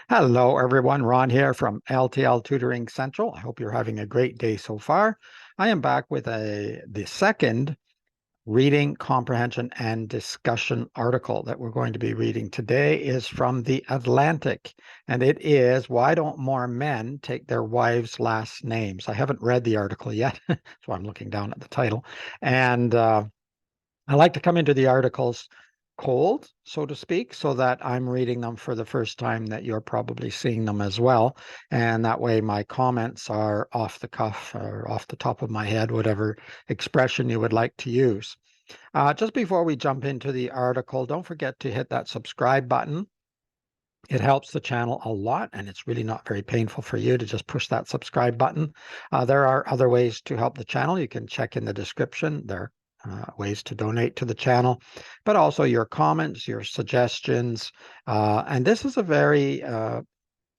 Hello, everyone. Ron here from L.T.L Tutoring Central. I hope you're having a great day so far. I am back with the second reading comprehension and discussion article that we're going to be reading today is from The Atlantic, and it is Why Don't More Men Take Their Wives' Last Names? I haven't read the article yet, so I'm looking down at the title. And I like to come into the articles cold, so to speak, so that I'm reading them for the first time, that you're probably seeing them as well. And that way my comments are off the cuff or off the top of my head, whatever expression you would like to use. Just before we jump into the article, don't forget to hit that subscribe button. It helps the channel a lot, and it's really not very painful for you to just push that subscribe button. There are other ways to help the channel. You can check in the description. There are ways to donate to the channel, but also your comments, your suggestions. And this is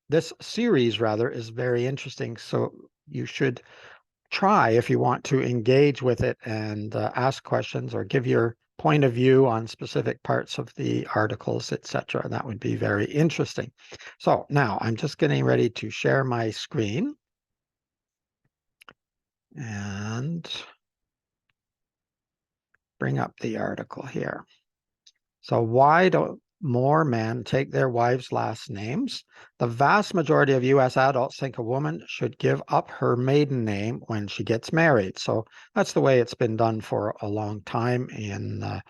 this series rather is very interesting. So you should try, if you want to engage with it and ask questions or give your point of view on specific parts of the articles, etc. That would be very interesting. So now I'm just getting ready to share my screen and bring up the article here. So why don't more men take their wives' last names? The vast majority of U.S. adults think a woman should give up her maiden name when she gets married. So that's the way it's been done for a long time in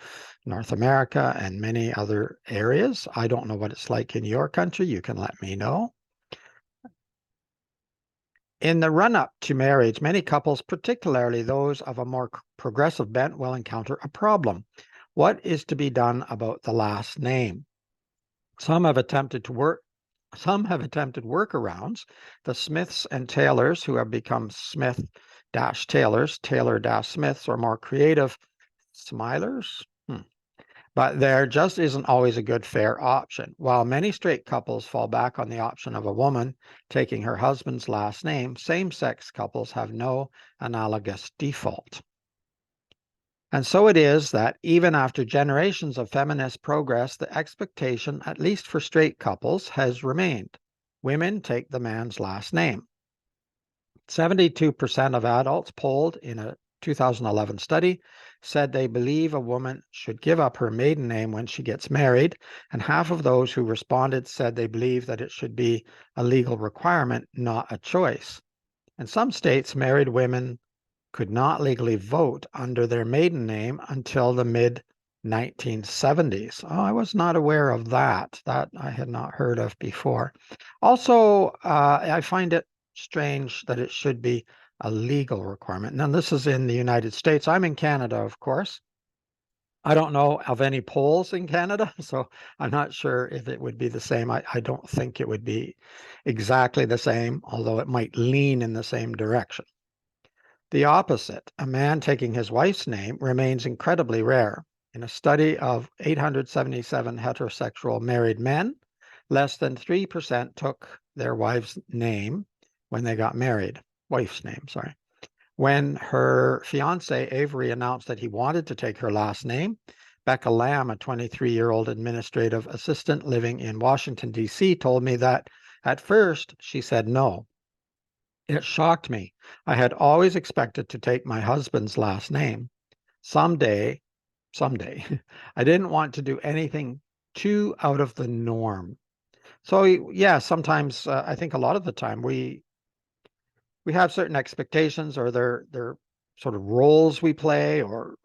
North America and many other areas. I don't know what it's like in your country. You can let me know. In the run-up to marriage, many couples, particularly those of a more progressive bent, will encounter a problem. What is to be done about the last name? Some have attempted workarounds. The Smiths and Taylors, who have become Smith-Taylors, Taylor-Smiths, or more creative Smilers. But there just isn't always a good, fair option. While many straight couples fall back on the option of a woman taking her husband's last name, same-sex couples have no analogous default. And so it is that even after generations of feminist progress, the expectation, at least for straight couples, has remained. Women take the man's last name. 72% of adults polled in a 2011 study said they believe a woman should give up her maiden name when she gets married, and half of those who responded said they believe that it should be a legal requirement, not a choice. In some states, married women could not legally vote under their maiden name until the mid-1970s. Oh, I was not aware of that. That I had not heard of before. Also, I find it strange that it should be a legal requirement. Now, this is in the United States. I'm in Canada, of course. I don't know of any polls in Canada, so I'm not sure if it would be the same. I don't think it would be exactly the same, although it might lean in the same direction. The opposite, a man taking his wife's name, remains incredibly rare. In a study of 877 heterosexual married men, less than 3% took their wife's name when they got married. Wife's name, sorry. When her fiance Avery announced that he wanted to take her last name, Becca Lamb, a 23-year-old administrative assistant living in Washington, D.C., told me that at first she said no. It shocked me. I had always expected to take my husband's last name. Someday, I didn't want to do anything too out of the norm. So yeah, sometimes I think a lot of the time we have certain expectations, or they're sort of roles we play, or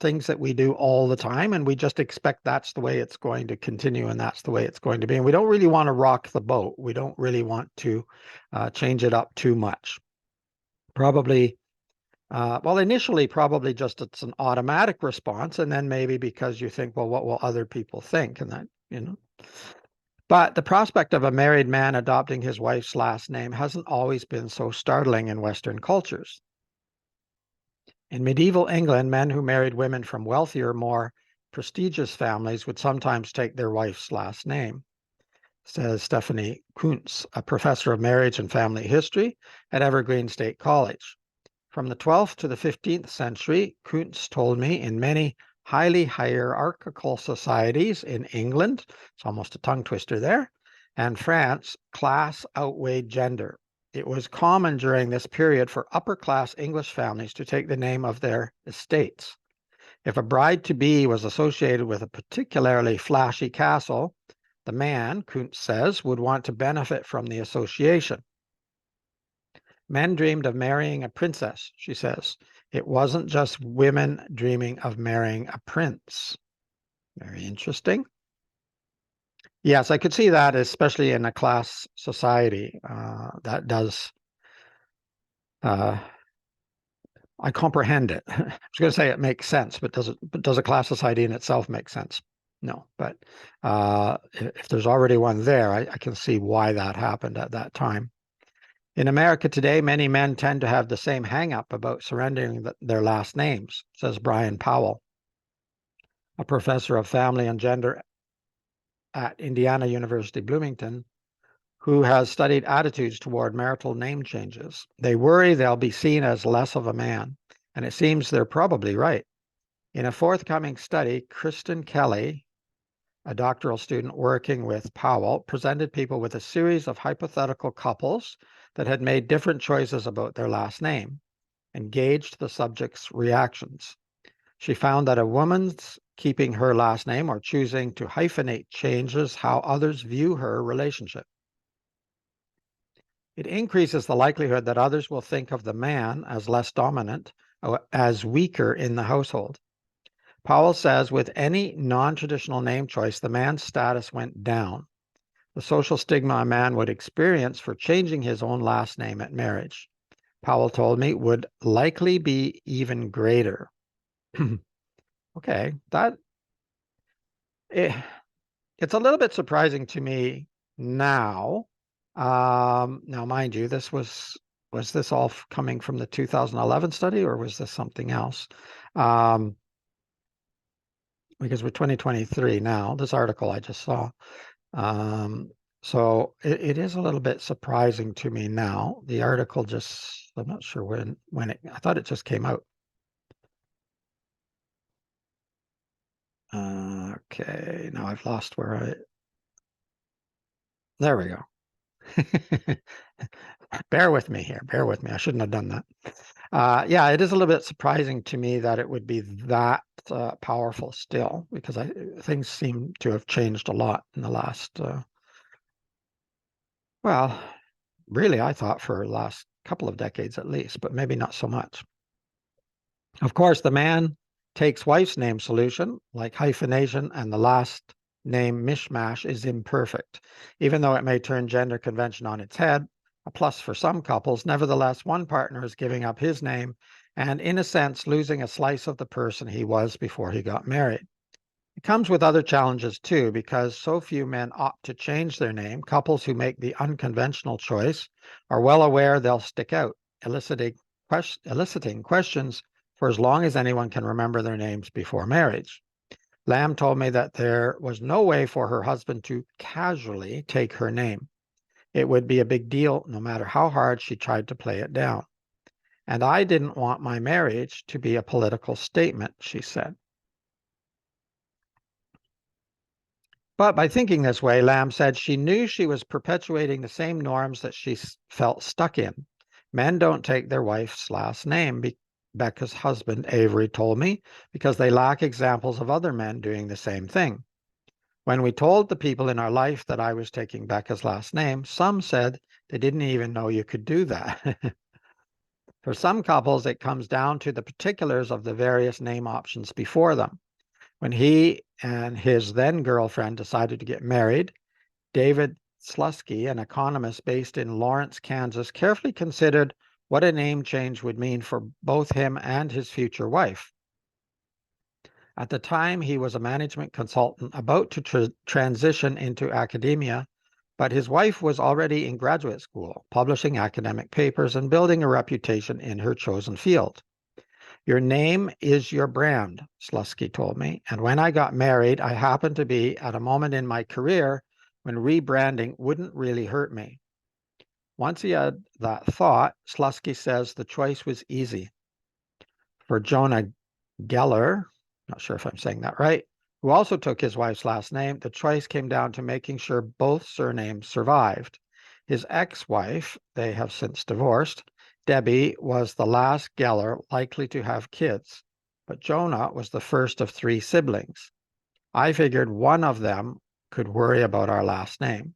things that we do all the time, and we just expect that's the way it's going to continue and that's the way it's going to be. And we don't really want to rock the boat. We don't really want to change it up too much. Probably, well, initially, probably just it's an automatic response, and then maybe because you think, well, what will other people think? And that, But the prospect of a married man adopting his wife's last name hasn't always been so startling in Western cultures. In medieval England, men who married women from wealthier, more prestigious families would sometimes take their wife's last name, says Stephanie Kuntz, a professor of marriage and family history at Evergreen State College. From the 12th to the 15th century, Kuntz told me, in many highly hierarchical societies in England, it's almost a tongue twister there, and France, class outweighed gender. It was common during this period for upper-class English families to take the name of their estates. If a bride-to-be was associated with a particularly flashy castle, the man, Kuntz says, would want to benefit from the association. Men dreamed of marrying a princess, she says. It wasn't just women dreaming of marrying a prince. Very interesting. Yes, I could see that, especially in a class society. That does, I comprehend it. I was going to say it makes sense, but does a class society in itself make sense? No, but if there's already one there, I can see why that happened at that time. In America today, many men tend to have the same hang-up about surrendering their last names, says Brian Powell, a professor of family and gender at Indiana University Bloomington, who has studied attitudes toward marital name changes. They worry they'll be seen as less of a man, and it seems they're probably right. In a forthcoming study, Kristen Kelly, a doctoral student working with Powell, presented people with a series of hypothetical couples that had made different choices about their last name and gauged the subject's reactions. She found that a woman's keeping her last name or choosing to hyphenate changes how others view her relationship. It increases the likelihood that others will think of the man as less dominant, as weaker in the household. Powell says with any non-traditional name choice, the man's status went down. The social stigma a man would experience for changing his own last name at marriage, Powell told me, would likely be even greater. Okay, it's a little bit surprising to me now. Now, mind you, was this all coming from the 2011 study, or was this something else? Because we're 2023 now, this article I just saw. So it is a little bit surprising to me now. The article I'm not sure I thought it just came out. Okay, now I've lost there we go. Bear with me here, bear with me. I shouldn't have done that. Yeah, it is a little bit surprising to me that it would be that powerful still, because things seem to have changed a lot in the last, well, really, I thought for the last couple of decades at least, but maybe not so much. Of course, the man takes wife's name solution, like hyphenation and the last name mishmash, is imperfect. Even though it may turn gender convention on its head, a plus for some couples, nevertheless, one partner is giving up his name and, in a sense, losing a slice of the person he was before he got married. It comes with other challenges too, because so few men opt to change their name. Couples who make the unconventional choice are well aware they'll stick out, eliciting questions for as long as anyone can remember their names before marriage. Lamb told me that there was no way for her husband to casually take her name. It would be a big deal no matter how hard she tried to play it down. And I didn't want my marriage to be a political statement, she said. But by thinking this way, Lamb said she knew she was perpetuating the same norms that she felt stuck in. Men don't take their wife's last name, Becca's husband, Avery, told me, because they lack examples of other men doing the same thing. When we told the people in our life that I was taking Becca's last name, some said they didn't even know you could do that. For some couples, it comes down to the particulars of the various name options before them. When he and his then girlfriend decided to get married, David Slusky, an economist based in Lawrence, Kansas, carefully considered what a name change would mean for both him and his future wife. At the time, he was a management consultant about to transition into academia, but his wife was already in graduate school, publishing academic papers and building a reputation in her chosen field. Your name is your brand, Slusky told me. And when I got married, I happened to be at a moment in my career when rebranding wouldn't really hurt me. Once he had that thought, Slusky says the choice was easy. For Jonah Geller, not sure if I'm saying that right, who also took his wife's last name, the choice came down to making sure both surnames survived. His ex-wife, they have since divorced, Debbie, was the last Geller likely to have kids, but Jonah was the first of 3 siblings. I figured one of them could worry about our last name.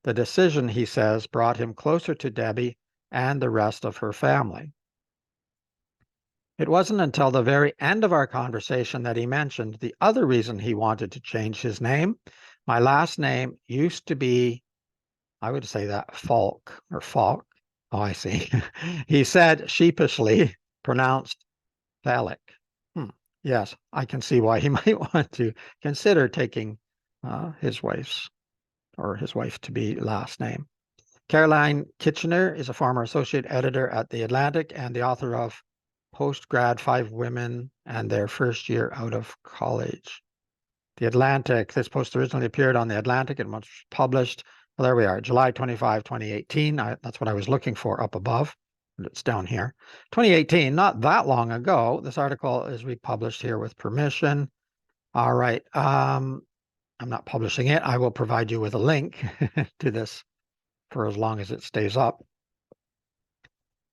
The decision, he says, brought him closer to Debbie and the rest of her family. It wasn't until the very end of our conversation that he mentioned the other reason he wanted to change his name. My last name used to be, I would say that Falk or Falk. Oh, I see. He said sheepishly, pronounced phallic. Yes, I can see why he might want to consider taking his wife's or his wife to be last name. Caroline Kitchener is a former associate editor at The Atlantic and the author of Postgrad 5 Women and Their First Year Out of College. The Atlantic, this post originally appeared on The Atlantic and was published, well, there we are, July 25, 2018. That's what I was looking for up above. It's down here. 2018, not that long ago. This article is republished here with permission. All right. I'm not publishing it. I will provide you with a link to this for as long as it stays up.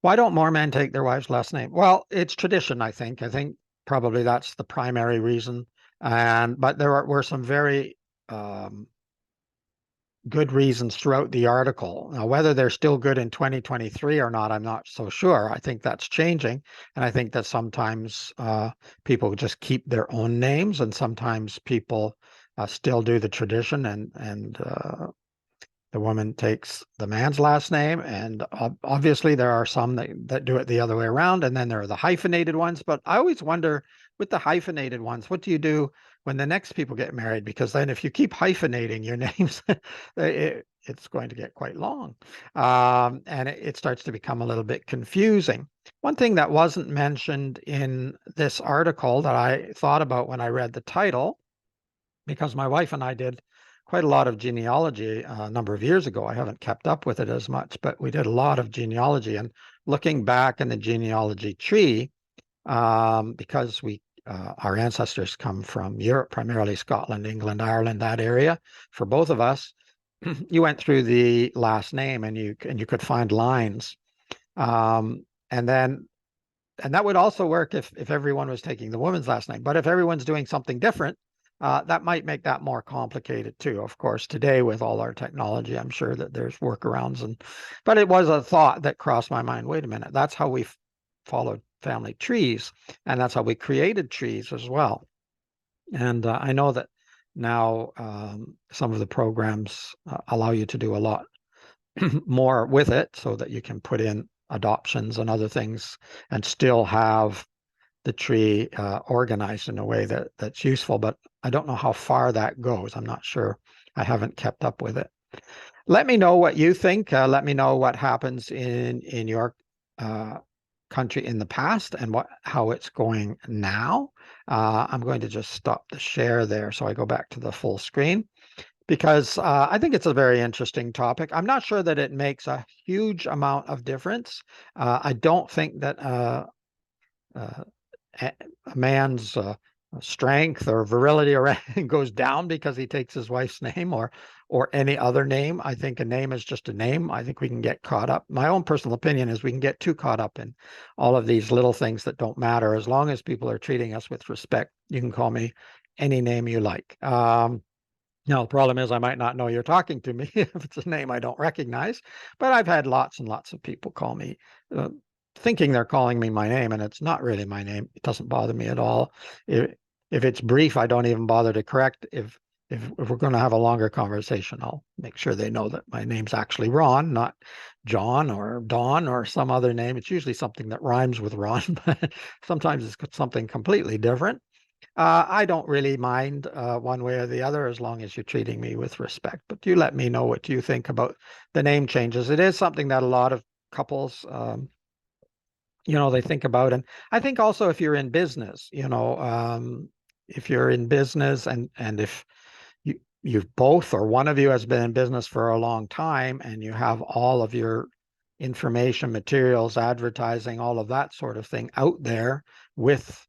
Why don't more men take their wife's last name? Well, it's tradition, I think. I think probably that's the primary reason. But there were some very good reasons throughout the article. Now, whether they're still good in 2023 or not, I'm not so sure. I think that's changing. And I think that sometimes people just keep their own names, and sometimes people still do the tradition and the woman takes the man's last name, and obviously there are some that do it the other way around, and then there are the hyphenated ones. But I always wonder with the hyphenated ones, what do you do when the next people get married? Because then if you keep hyphenating your names, it's going to get quite long, and it starts to become a little bit confusing. One thing that wasn't mentioned in this article that I thought about when I read the title, because my wife and I did quite a lot of genealogy a number of years ago. I haven't kept up with it as much, but we did a lot of genealogy. And looking back in the genealogy tree, because our ancestors come from Europe, primarily Scotland, England, Ireland, that area, for both of us, you went through the last name and you could find lines. And that would also work if everyone was taking the woman's last name. But if everyone's doing something different, that might make that more complicated too. Of course, today with all our technology, I'm sure that there's workarounds. But it was a thought that crossed my mind. Wait a minute, that's how we followed family trees, and that's how we created trees as well. And I know that now some of the programs allow you to do a lot more with it, so that you can put in adoptions and other things and still have the tree organized in a way that's useful. But I don't know how far that goes. I'm not sure. I haven't kept up with it. Let me know what you think. Let me know what happens in your country in the past and how it's going now. I'm going to just stop the share there so I go back to the full screen, because I think it's a very interesting topic. I'm not sure that it makes a huge amount of difference. I don't think that a man's strength or virility or goes down because he takes his wife's name or any other name. I think a name is just a name. I think we can get caught up. My own personal opinion is we can get too caught up in all of these little things that don't matter. As long as people are treating us with respect, you can call me any name you like. Now, the problem is I might not know you're talking to me if it's a name I don't recognize, but I've had lots and lots of people call me thinking they're calling me my name, and it's not really my name. It doesn't bother me at all. If it's brief, I don't even bother to correct. If we're going to have a longer conversation, I'll make sure they know that my name's actually Ron, not John or Don or some other name. It's usually something that rhymes with Ron, but sometimes it's something completely different. I don't really mind one way or the other, as long as you're treating me with respect. But you let me know what you think about the name changes. It is something that a lot of couples, they think about. And I think also if you're in business, if you're in business and if you've both or one of you has been in business for a long time and you have all of your information, materials, advertising, all of that sort of thing out there with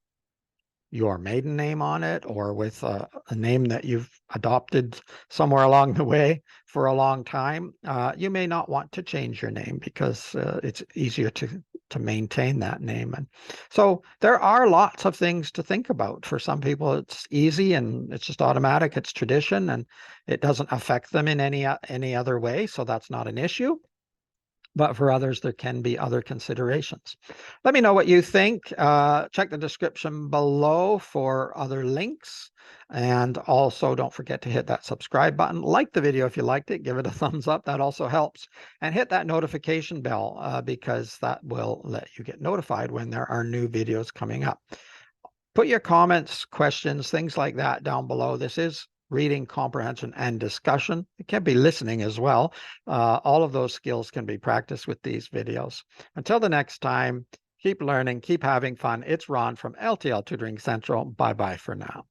your maiden name on it or with a name that you've adopted somewhere along the way for a long time, you may not want to change your name because it's easier to maintain that name. And so there are lots of things to think about. For some people, it's easy and it's just automatic. It's tradition and it doesn't affect them in any other way. So that's not an issue. But for others, there can be other considerations. Let me know what you think. Check the description below for other links. And also don't forget to hit that subscribe button. Like the video if you liked it. Give it a thumbs up. That also helps. And hit that notification bell because that will let you get notified when there are new videos coming up. Put your comments, questions, things like that down below. This is reading, comprehension, and discussion. It can be listening as well. All of those skills can be practiced with these videos. Until the next time, keep learning, keep having fun. It's Ron from L.T.L Tutoring Central. Bye-bye for now.